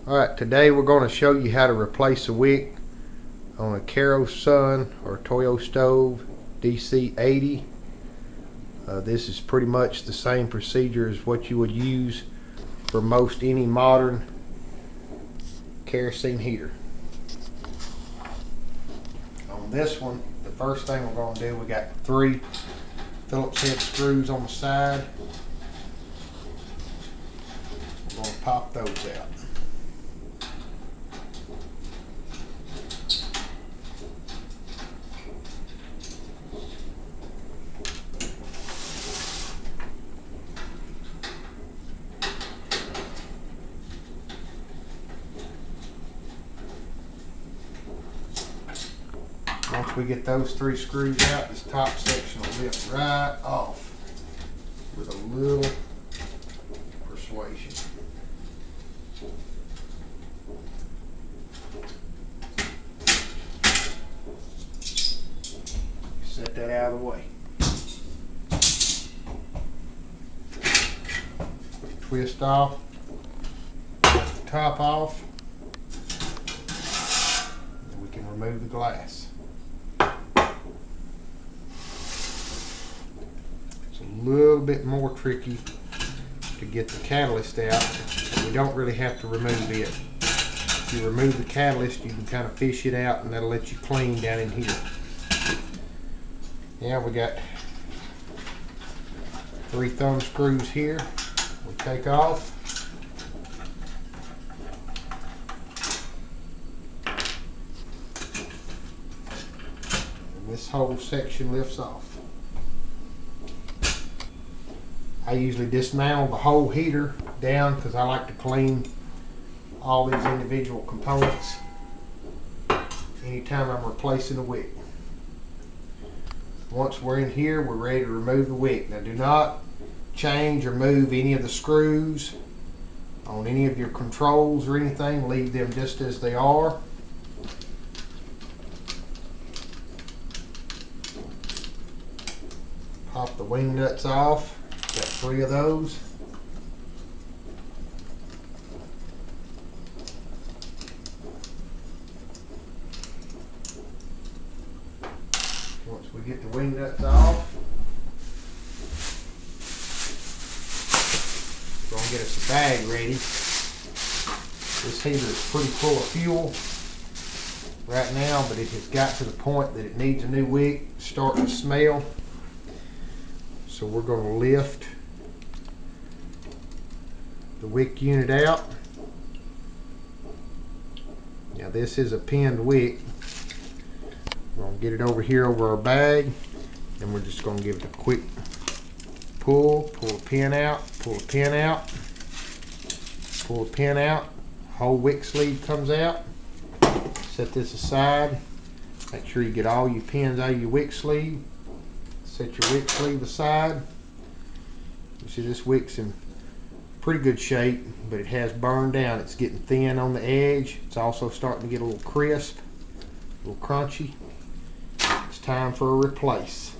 Alright, today we're going to show you how to replace a wick on a Kero-Sun or Toyostove DC80. This is pretty much the same procedure as what you would use for most any modern kerosene heater. On this one, the first thing we're going to do, we got 3 Phillips head screws on the side. We're going to pop those out. Once we get those 3 screws out, this top section will lift right off with a little persuasion. Set that out of the way. Twist off, twist the top off, and we can remove the glass. A little bit more tricky to get the catalyst out, but we don't really have to remove it. If you remove the catalyst, you can kind of fish it out and that'll let you clean down in here. Now we got 3 thumb screws here. We'll take off. And this whole section lifts off. I usually dismantle the whole heater down because I like to clean all these individual components anytime I'm replacing a wick. Once we're in here, we're ready to remove the wick. Now do not change or move any of the screws on any of your controls or anything. Leave them just as they are. Pop the wing nuts off. Got 3 of those. Once we get the wing nuts off, we're going to get us a bag ready. This heater is pretty full of fuel right now, but it has got to the point that it needs a new wick. It's starting to smell. So we're going to lift the wick unit out. Now this is a pinned wick. We're going to get it over here over our bag, and we're just going to give it a quick pull. Pull the pin out, pull the pin out, pull the pin out. Whole wick sleeve comes out. Set this aside. Make sure you get all your pins out of your wick sleeve. Set your wick sleeve aside. You see this wick's in pretty good shape, but it has burned down. It's getting thin on the edge. It's also starting to get a little crisp, a little crunchy. It's time for a replace.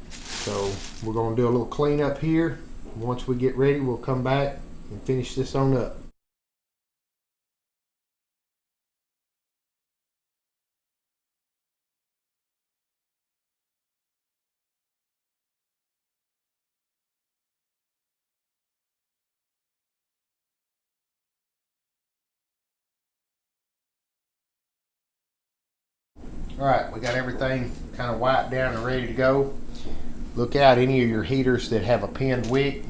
So we're going to do a little cleanup here. Once we get ready, we'll come back and finish this on up. Alright, we got everything kind of wiped down and ready to go. Look out, any of your heaters that have a pinned wick,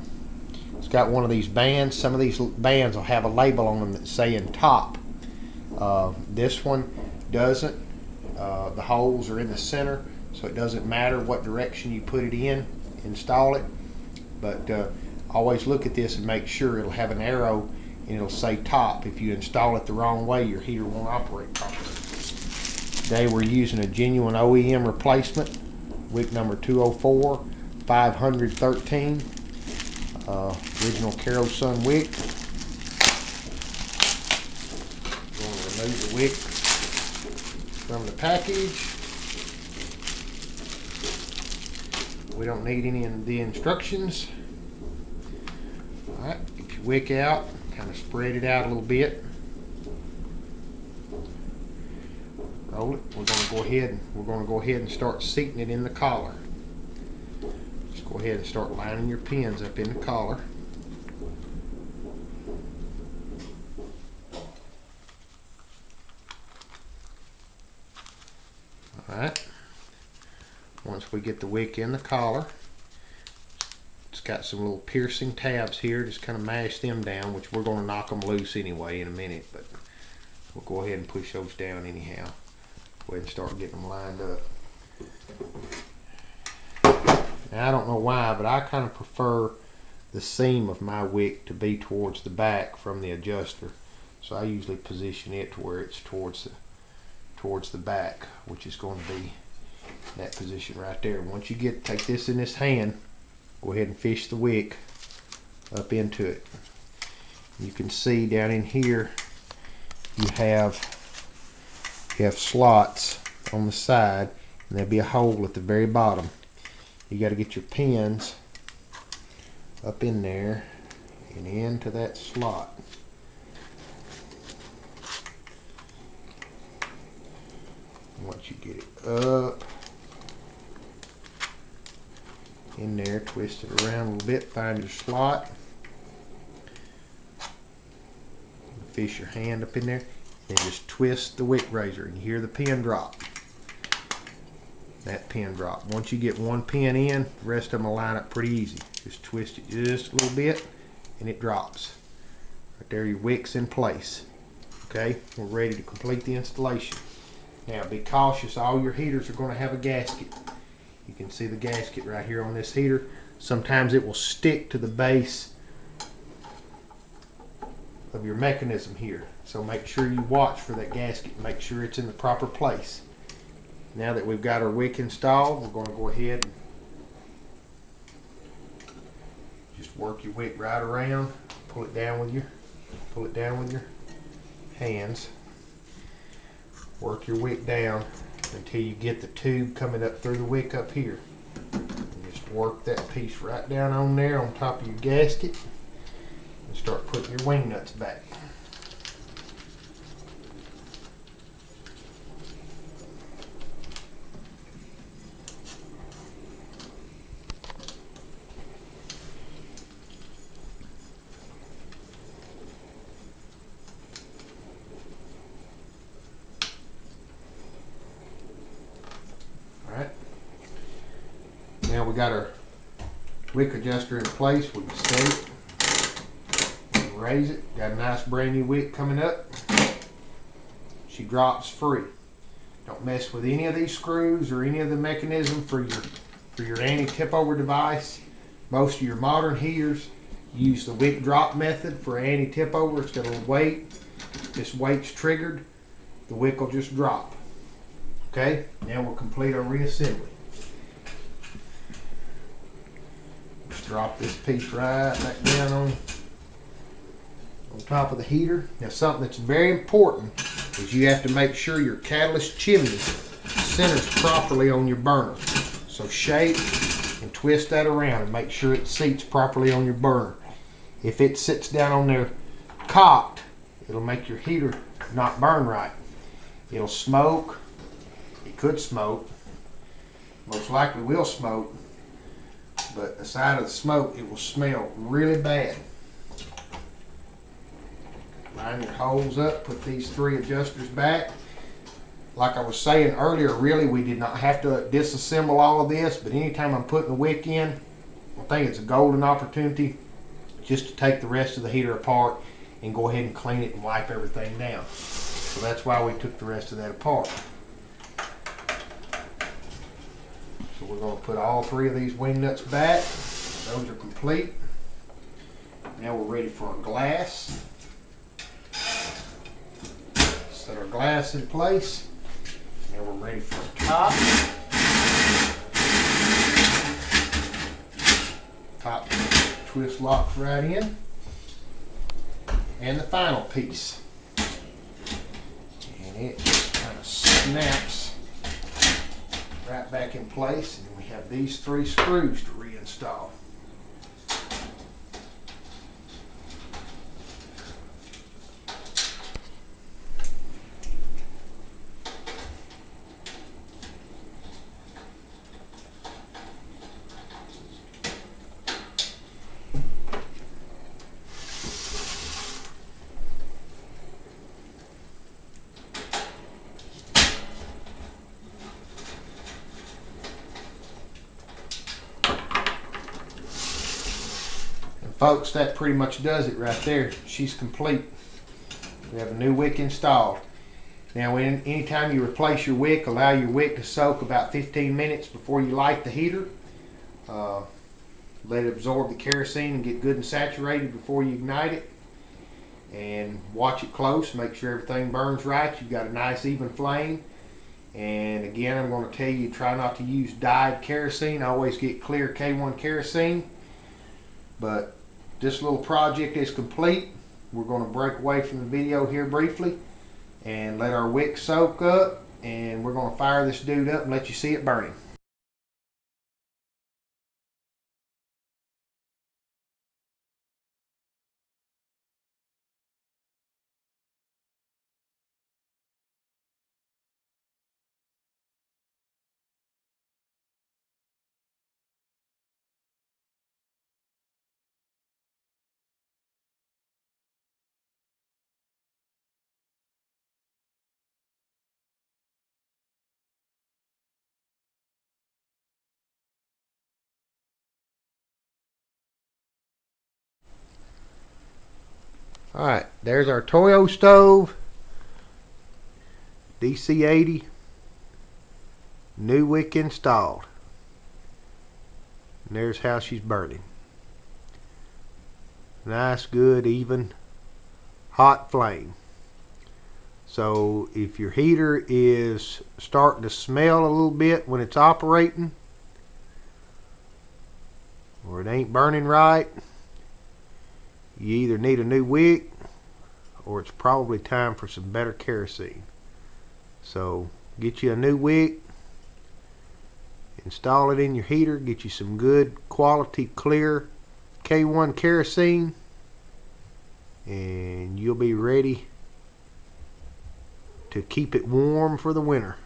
it's got one of these bands. Some of these bands will have a label on them that's saying top. This one doesn't. The holes are in the center, so it doesn't matter what direction you put it in, install it. But always look at this and make sure it'll have an arrow and it'll say top. If you install it the wrong way, your heater won't operate properly. Today we're using a genuine OEM replacement, wick number 204 513, original Kero-Sun wick. Going to remove the wick from the package. We don't need any of the instructions. Alright, get your wick out, kind of spread it out a little bit. Hold it. We're going to go ahead and start seating it in the collar. Just go ahead and start lining your pins up in the collar. Alright. Once we get the wick in the collar, it's got some little piercing tabs here. Just kind of mash them down, which we're going to knock them loose anyway in a minute, but we'll go ahead and push those down anyhow. Go ahead and start getting them lined up. Now, I don't know why, but I kind of prefer the seam of my wick to be towards the back from the adjuster. So I usually position it to where it's towards the back, which is going to be that position right there. Once you take this in this hand, go ahead and fish the wick up into it. You can see down in here you have slots on the side, and there'll be a hole at the very bottom. You got to get your pins up in there and into that slot. Once you get it up in there, twist it around a little bit, find your slot, fish your hand up in there, and just twist the wick razor, and you hear the pin drop. That pin drop. Once you get one pin in, the rest of them will line up pretty easy. Just twist it just a little bit and it drops. Right there, your wick's in place. Okay, we're ready to complete the installation. Now be cautious, all your heaters are going to have a gasket. You can see the gasket right here on this heater. Sometimes it will stick to the base of your mechanism here. So make sure you watch for that gasket. Make sure it's in the proper place. Now that we've got our wick installed, we're going to go ahead and just work your wick right around. Pull it down with your hands. Work your wick down until you get the tube coming up through the wick up here. And just work that piece right down on there on top of your gasket and start putting your wing nuts back. Now we got our wick adjuster in place. We can set it, raise it. Got a nice brand new wick coming up. She drops free. Don't mess with any of these screws or any of the mechanism for your anti-tip over device. Most of your modern heaters use the wick drop method for anti-tip over. It's got a little weight. This weight's triggered, the wick will just drop. Okay, now we'll complete our reassembly. Drop this piece right back down on top of the heater. Now something that's very important is you have to make sure your catalyst chimney centers properly on your burner. So shake and twist that around and make sure it seats properly on your burner. If it sits down on there cocked, it'll make your heater not burn right. It'll smoke. It could smoke. Most likely will smoke. But aside of the smoke, it will smell really bad. Line your holes up, put these 3 adjusters back. Like I was saying earlier, really we did not have to disassemble all of this, but anytime I'm putting the wick in, I think it's a golden opportunity just to take the rest of the heater apart and go ahead and clean it and wipe everything down. So that's why we took the rest of that apart. So we're going to put all 3 of these wing nuts back. Those are complete. Now we're ready for our glass. Set our glass in place. Now we're ready for a top. Top twist locks right in. And the final piece. And it just kind of snaps right back in place, and we have these 3 screws to reinstall. Folks, that pretty much does it right there. She's complete. We have a new wick installed. Now, anytime you replace your wick, allow your wick to soak about 15 minutes before you light the heater. Let it absorb the kerosene and get good and saturated before you ignite it. And watch it close, make sure everything burns right. You've got a nice even flame. And again, I'm going to tell you, try not to use dyed kerosene. Always get clear K1 kerosene. But this little project is complete. We're going to break away from the video here briefly and let our wick soak up, and we're going to fire this dude up and let you see it burning. Alright, there's our Toyostove DC-80 new wick installed. And there's how she's burning. Nice, good, even, hot flame. So if your heater is starting to smell a little bit when it's operating, or it ain't burning right, you either need a new wick or it's probably time for some better kerosene. So get you a new wick, install it in your heater, get you some good quality clear K1 kerosene, and you'll be ready to keep it warm for the winter.